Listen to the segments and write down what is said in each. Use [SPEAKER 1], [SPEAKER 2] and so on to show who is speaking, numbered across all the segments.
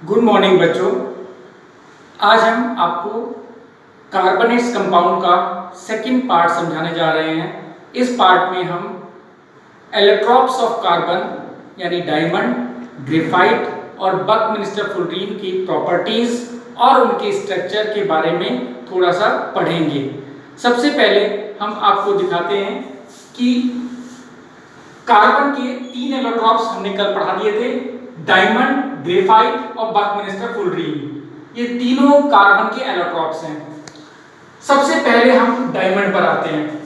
[SPEAKER 1] Good morning बच्चों। आज हम आपको कार्बनेट्स कंपाउंड का सेकंड पार्ट समझाने जा रहे हैं। इस पार्ट में हम एलेक्ट्रॉप्स ऑफ कार्बन यानी डायमंड, ग्रेफाइट और बकमिंस्टर फुलरीन की प्रॉपर्टीज और उनके स्ट्रक्चर के बारे में थोड़ा सा पढ़ेंगे। सबसे पहले हम आपको दिखाते हैं कि कार्बन के 3 एलोट्रॉप्स हमने कल पढ़ा दिए थे, डायमंड, ग्रेफाइट और बकमिंस्टर फुलरीन। ये तीनों कार्बन के एलोट्रॉप्स हैं। सबसे पहले हम डायमंड पर आते हैं।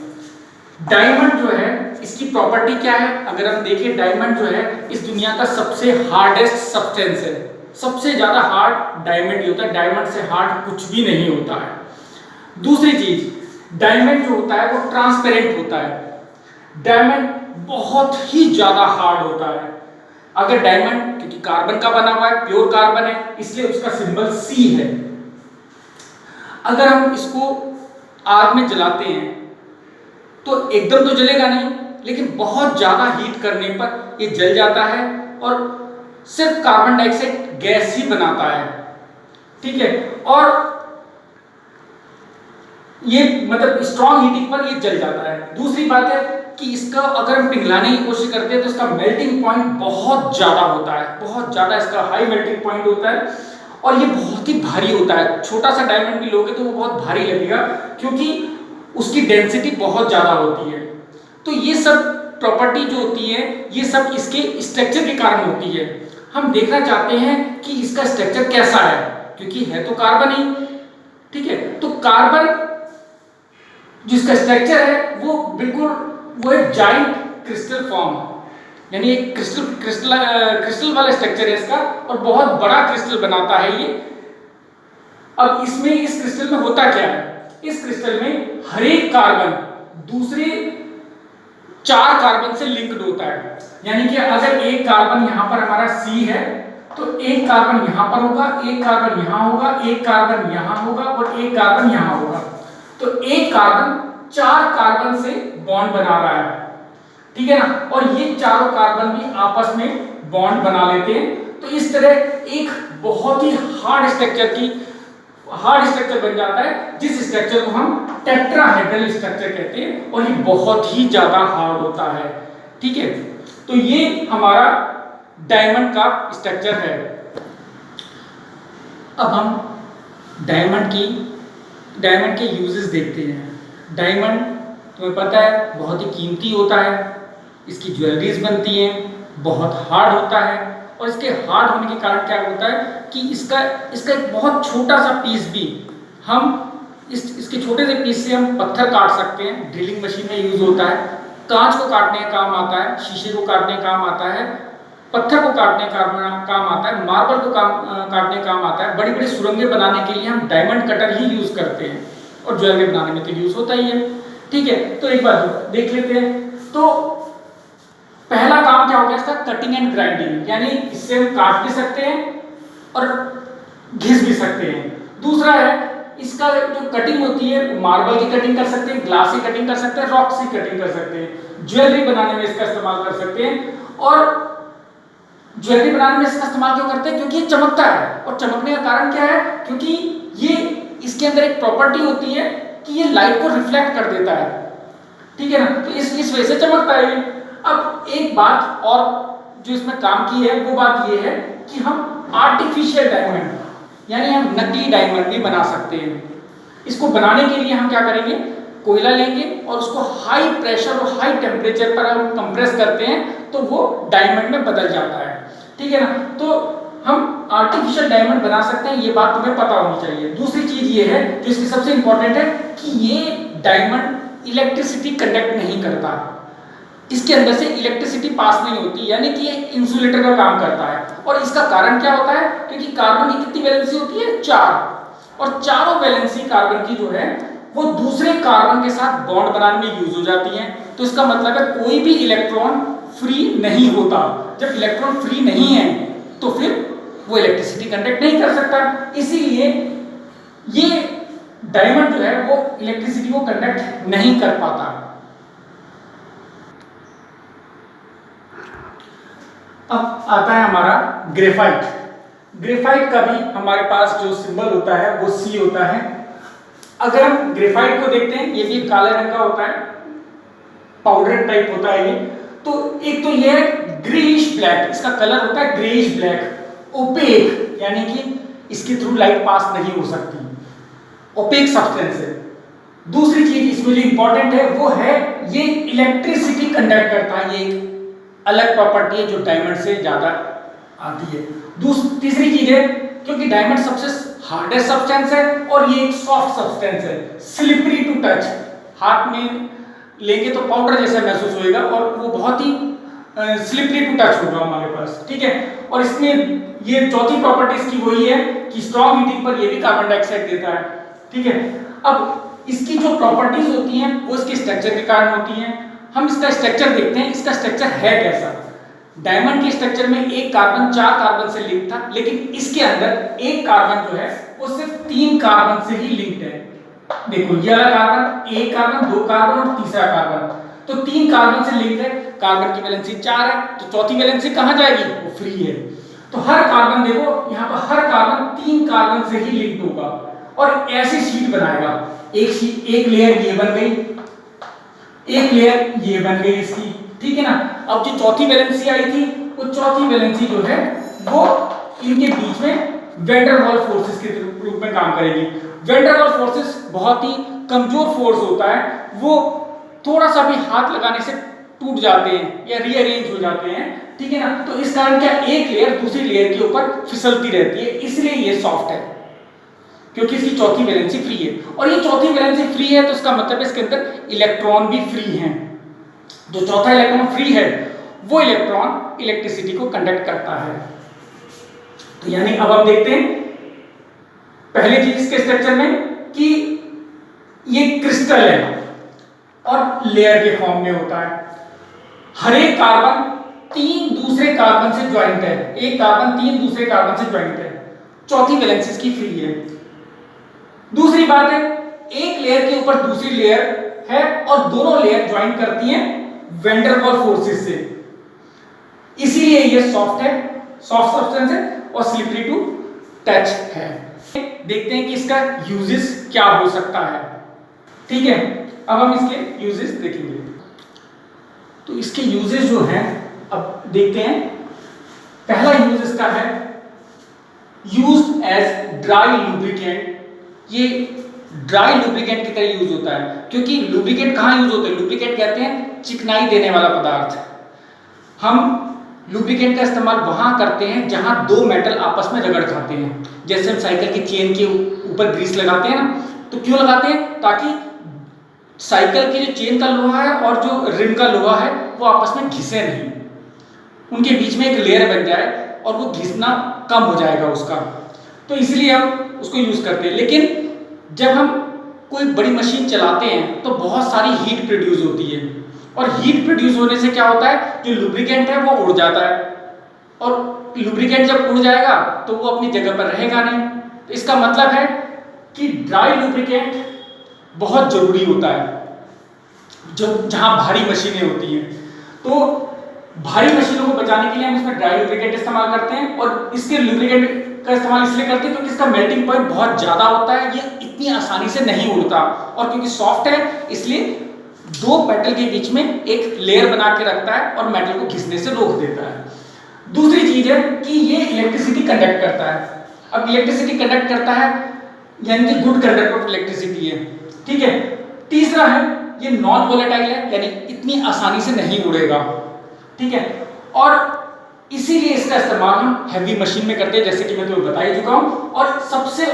[SPEAKER 1] डायमंड जो है इसकी प्रॉपर्टी क्या है? अगर हम देखें, डायमंड जो है इस दुनिया का सबसे हार्डेस्ट सब्सटेंस है। सबसे ज्यादा हार्ड डायमंड ही होता है। डायमंड से हार्ड कुछ भी नहीं होता है। दूसरी चीज, डायमंड जो होता है वो ट्रांसपेरेंट होता है। डायमंड बहुत ही ज्यादा हार्ड होता है। अगर डायमंड, क्योंकि कार्बन का बना हुआ है, प्योर कार्बन है, इसलिए उसका सिंबल सी है। अगर हम इसको आग में जलाते हैं तो एकदम तो जलेगा नहीं, लेकिन बहुत ज्यादा हीट करने पर ये जल जाता है और सिर्फ कार्बन डाइऑक्साइड गैस ही बनाता है। ठीक है, और ये मतलब स्ट्रॉन्ग हीटिंग पर ये जल जाता है। दूसरी बात है कि इसका अगर हम पिघलाने की कोशिश करते हैं तो इसका मेल्टिंग पॉइंट बहुत ज्यादा होता है। बहुत ज्यादा इसका हाई मेल्टिंग पॉइंट होता है और ये बहुत ही भारी होता है। छोटा सा डायमंड भी लोगे तो वो बहुत भारी लगेगा, क्योंकि उसकी डेंसिटी बहुत ज्यादा होती है। तो ये सब प्रॉपर्टी जो होती है, ये सब इसके स्ट्रक्चर के कारण होती है। हम देखना चाहते हैं कि इसका स्ट्रक्चर कैसा है, क्योंकि है तो कार्बन ही। ठीक है, तो कार्बन जिसका स्ट्रक्चर है वो बिल्कुल वो एक जाइंट क्रिस्टल फॉर्म, यानी एक क्रिस्टल वाला स्ट्रक्चर है इसका, और बहुत बड़ा क्रिस्टल बनाता है ये। अब इसमें, इस क्रिस्टल में होता क्या है? इस क्रिस्टल में हर एक कार्बन दूसरे 4 कार्बन से लिंक्ड होता है। यानी कि अगर एक कार्बन यहां पर हमारा C है तो एक कार्बन यहां पर होगा, एक कार्बन यहां होगा, एक कार्बन यहां होगा और एक कार्बन यहां होगा। तो एक कार्बन 4 कार्बन से बॉन्ड बना रहा है। ठीक है ना, और ये चारों कार्बन भी आपस में बॉन्ड बना लेते हैं। तो इस तरह एक बहुत ही हार्ड स्ट्रक्चर बन जाता है, जिस स्ट्रक्चर को हम टेट्राहेड्रल स्ट्रक्चर कहते हैं, और ये बहुत ही ज्यादा हार्ड होता है। ठीक है, तो ये हमारा डायमंड का स्ट्रक्चर है। अब हम डायमंड के यूजेस देखते हैं। डायमंड तुम्हें पता है बहुत ही कीमती होता है। इसकी ज्वेलरीज बनती हैं, बहुत हार्ड होता है, और इसके हार्ड होने के कारण क्या होता है कि इसका एक बहुत छोटा सा पीस भी हम इसके छोटे से पीस से हम पत्थर काट सकते हैं। ड्रिलिंग मशीन में यूज होता है। कांच को काटने का काम आता है, शीशे को काटने का काम आता है, पत्थर को काटने का काम आता है, मार्बल को काटने का काम आता है। बड़ी बड़ी सुरंगें बनाने के लिए हम डायमंड कटर ही यूज करते हैं, और ज्वेलरी बनाने में तो यूज होता ही है। ठीक है, तो एक बार देख लेते हैं। तो पहला काम क्या हो गया इसका? कटिंग एंड ग्राइंडिंग, यानी इससे हम काट भी सकते हैं और घिस भी सकते हैं। दूसरा है इसका जो कटिंग होती है, मार्बल की कटिंग कर सकते हैं, ग्लास की कटिंग कर सकते हैं, रॉक्स की कटिंग कर सकते हैं, ज्वेलरी बनाने में इसका इस्तेमाल कर सकते हैं। और ज्वेलरी बनाने में इसका इस्तेमाल क्यों करते हैं? क्योंकि ये चमकता है। और चमकने का कारण क्या है? क्योंकि ये इसके अंदर एक प्रॉपर्टी होती है कि ये लाइट को रिफ्लेक्ट कर देता है। ठीक है ना, तो इस वजह से चमकता है ये। अब एक बात और जो इसमें काम की है, वो बात ये है कि हम आर्टिफिशियल डायमंड, यानी हम नकली डायमंड भी बना सकते हैं। इसको बनाने के लिए हम क्या करेंगे? कोयला लेंगे और उसको हाई प्रेशर और हाई टेम्परेचर पर हम कंप्रेस करते हैं, तो वो डायमंड में बदल जाता है। ठीक है ना, तो हम आर्टिफिशियल डायमंड बना सकते हैं, ये बात तुम्हें पता होनी चाहिए। दूसरी चीज ये है जो इसकी सबसे इंपॉर्टेंट है कि ये डायमंड इलेक्ट्रिसिटी कंडक्ट नहीं करता। इसके अंदर से इलेक्ट्रिसिटी पास नहीं होती, यानी कि ये इंसुलेटर का काम करता है। और इसका कारण क्या होता है? क्योंकि कार्बन की कितनी वैलेंसी होती है? 4, और चारों वैलेंसी कार्बन की जो है वो दूसरे कार्बन के साथ बॉन्ड बनाने में यूज हो जाती हैं। तो इसका मतलब है कोई भी इलेक्ट्रॉन फ्री नहीं होता। जब इलेक्ट्रॉन फ्री नहीं है तो फिर वो इलेक्ट्रिसिटी कंडक्ट नहीं कर सकता। इसीलिए ये डायमंड जो है वो इलेक्ट्रिसिटी को कंडक्ट नहीं कर पाता। अब आता है हमारा ग्रेफाइट। ग्रेफाइट का भी हमारे पास जो सिंबल होता है वो C होता है। अगर हम ग्रेफाइट को देखते हैं, ये भी काले रंग का होता है, पाउडर टाइप होता है ये। तो एक तो ये है ग्रेइश ब्लैक, इसका कलर होता है ग्रेइश ब्लैक, ओपेक, यानी कि इसके थ्रू लाइट पास नहीं हो सकती, ओपेक सब्सटेंस है। दूसरी चीज इसमें जो इंपॉर्टेंट है वो है ये इलेक्ट्रिसिटी कंडक्ट करता है, ये एक अलग प्रॉपर्टी है जो डायमंड से ज्यादा आती है। तीसरी चीज है क्योंकि डायमंड सबसे हार्डेस्ट सब्सटेंस है और ये एक सॉफ्ट सब्सटेंस है, स्लिपरी टू टच, हाथ में लेंगे तो पाउडर जैसा महसूस होएगा और वो बहुत ही स्लिपरी टू टच होगा हमारे पास, ठीक है। और इसमें ये चौथी प्रॉपर्टी इसकी वही है कि स्ट्रॉन्ग हीटिंग पर ये भी कार्बन डाइऑक्साइड देता है, ठीक है। अब इसकी जो प्रॉपर्टीज होती हैं वो इसके स्ट्रक्चर के कारण होती हैं। हम इसका स्ट्रक्चर देखते हैं, इसका स्ट्रक्चर है कैसा। डायमंड के स्ट्रक्चर में एक कार्बन 4 कार्बन से लिंक था, लेकिन इसके अंदर एक कार्बन जो है वो सिर्फ 3 कार्बन से ही लिंक्ड है। देखो ये वाला कार्बन, एक कार्बन, 2 कार्बन और तीसरा कार्बन, तो 3 कार्बन से लिंक्ड है। कार्बन की वैलेंसी 4 है, तो चौथी वैलेंसी कहां जाएगी, वो फ्री है। तो हर कार्बन देखो यहां पर हर कार्बन 3 कार्बन से ही लिंक्ड होगा और ऐसी शीट बनाएगा। एक लेयर ये बन गई, एक लेयर ये बन गई इसकी, ठीक है ना। अब जो चौथी वैलेंसी आई थी वो चौथी वैलेंसी जो है वो इनके बीच में वैन वाल फोर्सेस के रूप में काम करेगी। वैन वाल फोर्सेस बहुत ही कमजोर फोर्स होता है, वो थोड़ा सा भी हाथ लगाने से टूट जाते हैं या रीअरेंज हो जाते हैं, ठीक है ना। तो इस कारण क्या एक लेयर दूसरी लेयर के ऊपर फिसलती रहती है, इसलिए ये सॉफ्ट है क्योंकि इसकी चौथी वैलेंसी फ्री है। और ये चौथी वैलेंसी फ्री है तो इसका मतलब है इसके अंदर इलेक्ट्रॉन भी फ्री हैं। जो चौथा इलेक्ट्रॉन फ्री है वो इलेक्ट्रॉन इलेक्ट्रिसिटी को कंडक्ट करता है। तो यानी अब हम देखते हैं पहली चीज इसके स्ट्रक्चर में कि ये क्रिस्टल है और लेयर के फॉर्म में होता है। हर एक कार्बन 3 दूसरे कार्बन से ज्वाइंट है, एक कार्बन 3 दूसरे कार्बन से ज्वाइंट है, चौथी वैलेंसी इसकी फ्री है। दूसरी बात है एक लेयर के ऊपर दूसरी लेयर है और दोनों लेयर ज्वाइन करती हैं वैन डर वाल फोर्सेस से, इसीलिए ये सॉफ्ट है, सॉफ्ट सब्सटेंस है और स्लिपरी टू टच है। देखते हैं कि इसका यूजेस क्या हो सकता है, ठीक है। अब हम इसके यूजेस देखेंगे। तो इसके यूजेस जो हैं अब देखते हैं। पहला यूज इसका है यूज्ड एज ड्राई लुब्रिकेंट। ये ड्राई लुब्रिकेंट की तरह यूज होता है क्योंकि लुब्रिकेंट कहाँ यूज होता है, लुब्रिकेंट कहते हैं चिकनाई देने वाला पदार्थ। हम लुब्रिकेंट का इस्तेमाल वहां करते हैं जहां दो मेटल आपस में रगड़ खाते हैं। जैसे हम साइकिल की चेन के ऊपर ग्रीस लगाते हैं ना, तो क्यों लगाते हैं, ताकि साइकिल की जो चेन का लोहा है और जो रिम का लोहा है वो आपस में घिसे नहीं, उनके बीच में एक लेयर बन जाए और वो घिसना कम हो जाएगा उसका, तो इसलिए हम उसको यूज करते हैं। लेकिन जब हम कोई बड़ी मशीन चलाते हैं तो बहुत सारी हीट प्रोड्यूस होती है और हीट प्रोड्यूस होने से क्या होता है, जो लुब्रिकेंट है वो उड़ जाता है और लुब्रिकेंट जब उड़ जाएगा तो वो अपनी जगह पर रहेगा नहीं। तो इसका मतलब है कि ड्राई लुब्रिकेंट बहुत जरूरी होता है जो जहां भारी मशीनें होती हैं। तो भारी मशीनों को बचाने के लिए हम इसमें ड्राई लुब्रिकेंट इस्तेमाल करते हैं और इसके लुब्रिकेंट का इस्तेमाल इसलिए करते हैं क्योंकि इसका मेल्टिंग पॉइंट बहुत ज्यादा होता है, ये इतनी आसानी से नहीं उड़ता और क्योंकि सॉफ्ट है इसलिए दो मेटल के बीच में एक लेयर बना के रखता है और मेटल को घिसने से रोक देता है। दूसरी चीज है कि ये इलेक्ट्रिसिटी कंडक्ट करता है। अब इलेक्ट्रिसिटी कंडक्ट करता है यानी कि गुड कंडक्टर ऑफ इलेक्ट्रिसिटी है, ठीक है। तीसरा है ये नॉन वोलेटाइल है, यानी इतनी आसानी से नहीं उड़ेगा, ठीक है। और इसीलिए इसका इस्तेमाल हम हैवी मशीन में करते हैं, जैसे कि मैं तुम्हें बता ही चुका हूं। और सबसे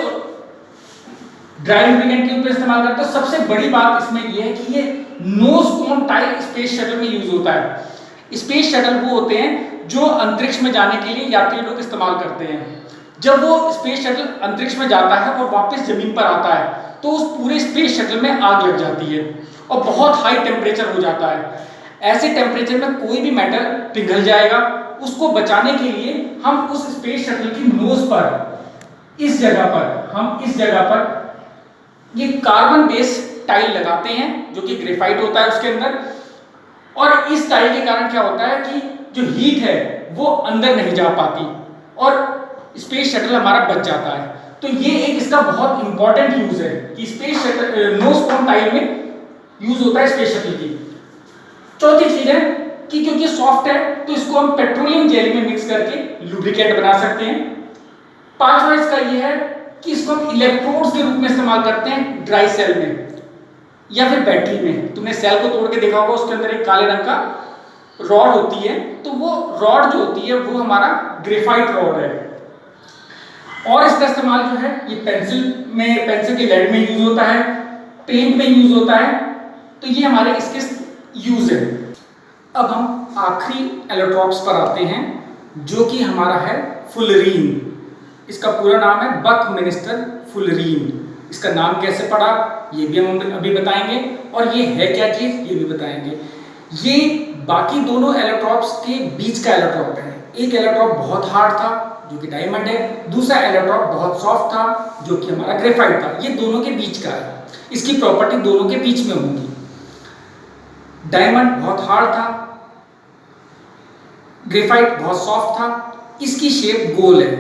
[SPEAKER 1] ड्राई लुब्रिकेंट के ऊपर इस्तेमाल करते हैं। सबसे बड़ी बात इसमें यह है कि ये नोज कोन टाइप स्पेस शटल में यूज होता है। स्पेस शटल वो होते हैं जो अंतरिक्ष में जाने के लिए यात्री लोग इस्तेमाल करते हैं। जब वो स्पेस शटल अंतरिक्ष में जाता है और वापस जमीन पर आता है तो उस पूरे स्पेस शटल में आग लग जाती है और बहुत हाई टेम्परेचर हो जाता है। ऐसे टेम्परेचर में कोई भी मेटल पिघल जाएगा। उसको बचाने के लिए हम उस स्पेस शटल की नोज पर इस जगह पर ये कार्बन बेस टाइल लगाते हैं जो कि ग्रेफाइट होता है उसके अंदर। और इस टाइल के कारण क्या होता है कि जो हीट है वो अंदर नहीं जा पाती और स्पेस शटल हमारा बच जाता है। तो ये एक इसका बहुत इंपॉर्टेंट यूज है कि space shuttle no spawn time में यूज होता है स्पेस शटल की। चौथी चीज है कि क्योंकि सॉफ्ट है तो इसको हम पेट्रोलियम जेली में मिक्स करके लुब्रिकेट बना सकते हैं। पांचवा इसका ये है कि इसको हम इलेक्ट्रोड्स के रूप में इस्तेमाल करते हैं ड्राई सेल में या फिर बैटरी में। तुमने सेल को तोड़ के देखा होगा, उसके अंदर एक काले रंग का रॉड होती है, तो वो रॉड जो होती है वो हमारा ग्रेफाइट रॉड है। और इसका इस्तेमाल जो है ये पेंसिल के लेड में यूज होता है, पेंट में यूज होता है। तो ये हमारे इसके यूज है। अब हम आखिरी एलोट्रॉप्स पर आते हैं जो कि हमारा है फुलरीन। इसका पूरा नाम है बकमिंस्टर फुलरीन। इसका नाम कैसे पड़ा ये भी हम अभी बताएंगे, और ये है क्या चीज ये भी बताएंगे। ये बाकी दोनों एलोट्रॉप्स के बीच का एलोट्रॉप है। एक एलोट्रॉप बहुत हार्ड था जो कि डायमंड है, दूसरा एलोट्रॉप बहुत सॉफ्ट था जो कि हमारा ग्रेफाइट था। ये दोनों के बीच का है, इसकी प्रॉपर्टी दोनों के बीच में होगी। डायमंड बहुत हार्ड था, ग्रेफाइट बहुत सॉफ्ट था। इसकी शेप गोल है,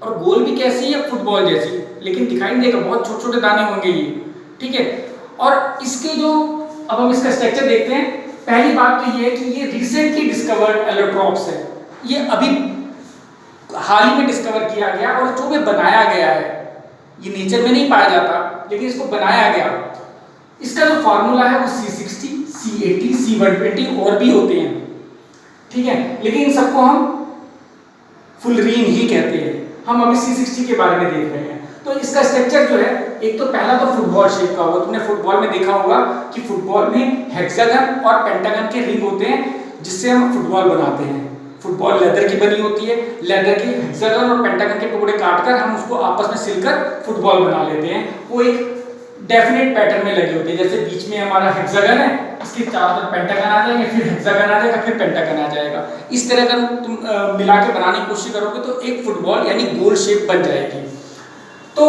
[SPEAKER 1] और गोल भी कैसी है, फुटबॉल जैसी, लेकिन दिखाई नहीं देगा, बहुत छोटे छोटे दाने होंगे ये, ठीक है। और इसके जो अब हम इसका स्ट्रक्चर देखते हैं। पहली बात तो ये है कि ये रिसेंटली डिस्कवर्ड एलोट्रॉप्स है, ये अभी हाल ही में डिस्कवर किया गया और जो में बनाया गया है। ये नेचर में नहीं पाया जाता, लेकिन इसको बनाया गया। इसका जो फार्मूला है वो C60, C80, C120 और भी होते हैं, ठीक है, लेकिन इन सबको हम फुलरीन ही कहते हैं। हम अभी C60 के बारे में देख रहे हैं। तो इसका स्ट्रक्चर जो है, एक तो पहला तो फुटबॉल शेप का होगा। तुमने फुटबॉल में देखा होगा कि फुटबॉल में हेक्सागन और पेंटागन के रिंग होते हैं जिससे हम फुटबॉल बनाते हैं। फुटबॉल लेदर की बनी होती है, लेदर की हेक्सागन और पेंटागन के टुकड़े काटकर हम उसको आपस में सिलकर फुटबॉल बना लेते हैं। वो एक डेफिनेट पैटर्न में लगे होते हैं, जैसे बीच में हमारा हेक्सागन है, इसके चारों तरफ पेंटागन आ जाएंगे, फिर हेक्सागन आ जाएगा, फिर पेंटागन आ जाएगा। इस तरह अगर तुम मिला के बनाने की कोशिश करोगे तो एक फुटबॉल यानी गोल शेप बन जाएगी। तो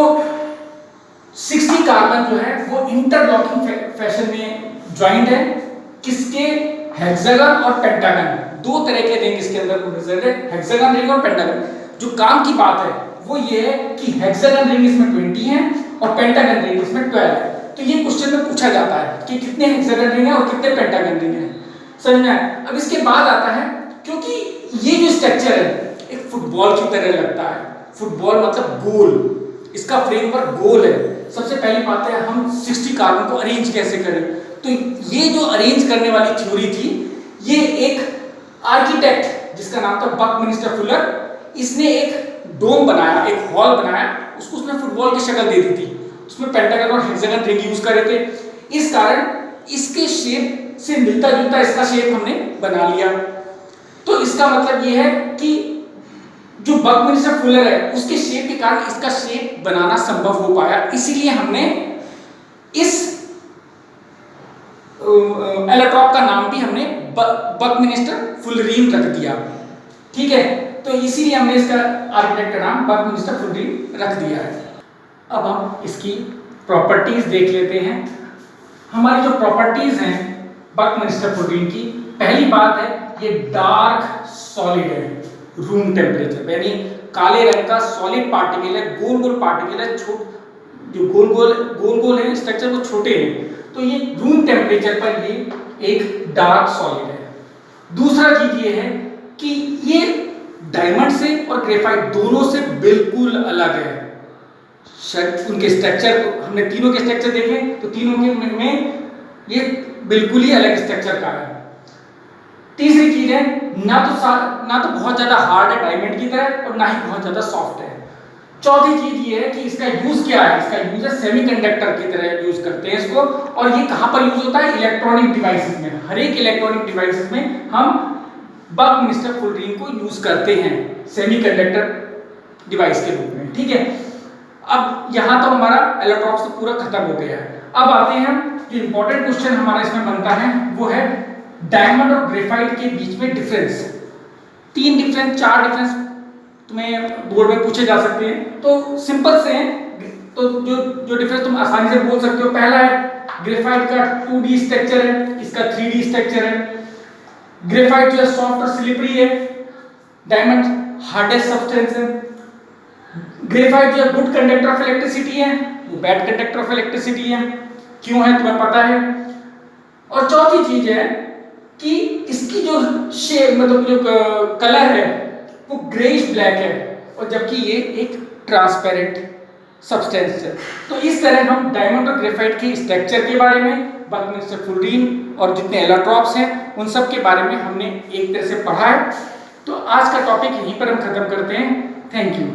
[SPEAKER 1] 60 कार्बन जो है वो इंटरलॉकिंग फैशन में ज्वाइंट है। किसके, हेक्सागन और पेंटागन, दो तरह के रिंग इसके अंदर प्रेजेंट है, हेक्सागन रिंग और पेंटागन। जो काम की बात है वो ये है कि हेक्सागन रिंग इसमें 20 है और पेंटागन रिंग इसमें 12 है। तो ये क्वेश्चन में पूछा जाता है कि कितने हेक्सागन रिंग है और कितने पेंटागन रिंग है, समझ में आया। अब इसके बाद आता है, क्योंकि ये जो स्ट्रक्चर है एक फुटबॉल की तरह लगता है, फुटबॉल मतलब गोल, इसका फ्रेमवर्क गोल है। सबसे पहली बात है हम 60 कार्बन को अरेंज कैसे करें। तो ये जो अरेंज करने वाली थ्योरी थी, ये एक आर्किटेक्ट जिसका नाम था बकमिंस्टर फुलर, इसने एक डोम बनाया, एक हॉल बनाया, उसको उसने फुटबॉल की शक्ल दे दी थी। उसमें पेंटागन और हेक्सागन रिंग यूज करे थे। इस कारण इसके शेप से मिलता जुलता इसका शेप हमने बना लिया। तो इसका मतलब ये है कि जो बकमिंस्टर फुलर है उसके शेप के कारण इसका शेप बनाना संभव हो पाया, इसीलिए हमने इस एलोट्रॉप का नाम भी हमने बकमिंस्टर फुलरीन रख दिया, ठीक है। तो इसीलिए हमने इसका आर्किटेक्ट का नाम बकमिंस्टर फुलरीन रख दिया है। अब हम इसकी प्रॉपर्टीज देख लेते हैं। हमारी जो प्रॉपर्टीज हैं बकमिंस्टर फुलरीन की, पहली बात है ये डार्क सॉलिड है रूम टेम्परेचर, यानी काले रंग का सॉलिड पार्टिकल है, गोल गोल पार्टिकल है, जो गोल गोल है स्ट्रक्चर वो छोटे हैं। तो ये रूम टेम्परेचर पर ये एक डार्क सॉलिड है। दूसरा चीज ये है कि ये डायमंड से और ग्रेफाइट दोनों से बिल्कुल अलग है। शायद उनके स्ट्रक्चर, हमने तीनों के स्ट्रक्चर देखे तो तीनों के में ये बिल्कुल ही अलग स्ट्रक्चर का है। तीसरी चीज है ना तो बहुत ज्यादा हार्ड है डायमंड की तरह और ना ही बहुत ज्यादा सॉफ्ट है। चौथी चीज ये है कि इसका यूज क्या है, इसका यूज है सेमीकंडक्टर की तरह यूज करते हैं इसको। और ये कहां पर यूज होता है, इलेक्ट्रॉनिक डिवाइसेस में। हर एक इलेक्ट्रॉनिक डिवाइसेस में हम बकमिंस्टर फुलरीन को यूज करते हैं सेमीकंडक्टर डिवाइस के रूप में, ठीक है। अब यहां तो हमारा एलोट्रॉप से पूरा खत्म हो गया है। अब आते हैं जो इंपॉर्टेंट क्वेश्चन हमारा इसमें बनता है वो है डायमंड और ग्रेफाइट के बीच में डिफरेंस। 3 डिफरेंस 4 डिफरेंस तुम्हें बोर्ड में पूछे जा सकते हैं, तो सिंपल से हैं। तो जो डिफरेंस तुम आसानी से बोल सकते हो, पहला है ग्रेफाइट का 2D स्ट्रक्चर है, इसका 3D स्ट्रक्चर है। ग्रेफाइट जो है सॉफ्ट और स्लिपरी है, डायमंड हार्डेस्ट सब्सटेंस है। ग्रेफाइट जो गुड कंडक्टर ऑफ इलेक्ट्रिसिटी है, वो बैड कंडक्टर ऑफ इलेक्ट्रिसिटी है। क्यों है तुम्हें पता है। और चौथी चीज है कि इसकी जो शेप मतलब जो कलर है वो ग्रेइश ब्लैक है, और जबकि ये एक ट्रांसपेरेंट सब्सटेंस है। तो इस तरह हम डायमंड और ग्रेफाइट के स्ट्रक्चर के बारे में, बल्कि फ्लोरीन और जितने एलोट्रॉप्स हैं उन सब के बारे में हमने एक तरह से पढ़ा है। तो आज का टॉपिक यहीं पर हम खत्म करते हैं। Thank you.